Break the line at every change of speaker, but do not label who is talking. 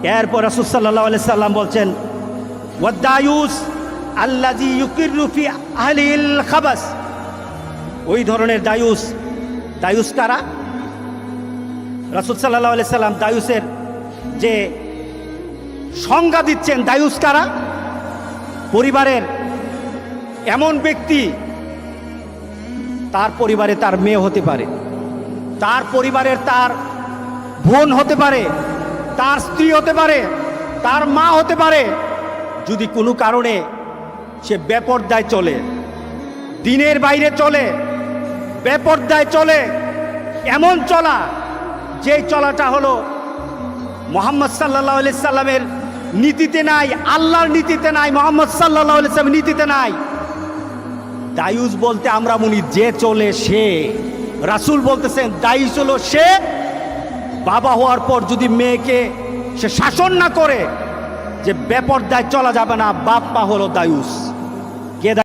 এরপর রাসূল সাল্লাল্লাহু আলাইহি সাল্লাম বলছেন ওয়াদায়ুস আল্লাযী ইউকিরু ফি আহলিল খাবাস, ওই ধরনের দায়ুস। দায়ুস কারা? রাসূল সাল্লাল্লাহু আলাইহি সাল্লাম দায়ুসের যে সংজ্ঞা দিচ্ছেন, দায়ুস কারা? পরিবারের এমন ব্যক্তি, তার পরিবারে তার মেয়ে হতে পারে, তার পরিবারের তার বোন হতে পারে, তার স্ত্রী হতে পারে, তার মা হতে পারে, যদি কোনো কারণে সে বেপরদায় চলে, দিনের বাইরে চলে, বেপরদায় চলে, এমন চলা যেই চলাটা হলো মুহাম্মদ সাল্লাল্লাহু আলাইহি সাল্লামের নীতিতে নাই, আল্লাহর নীতিতে নাই, মুহাম্মদ সাল্লাল্লাহু আলাইহি সাল্লামের নীতিতে নাই। দায়ুস বলতে আমরা মনি যে চলে সে। রাসূল বলতেছেন দায়ুস হলো সে বাবা হওয়ার পর যদি মেয়েকে সে শাসন না করে যে বেপরদায় চলা যাবে না, বাপ মা হলো দায়ুস।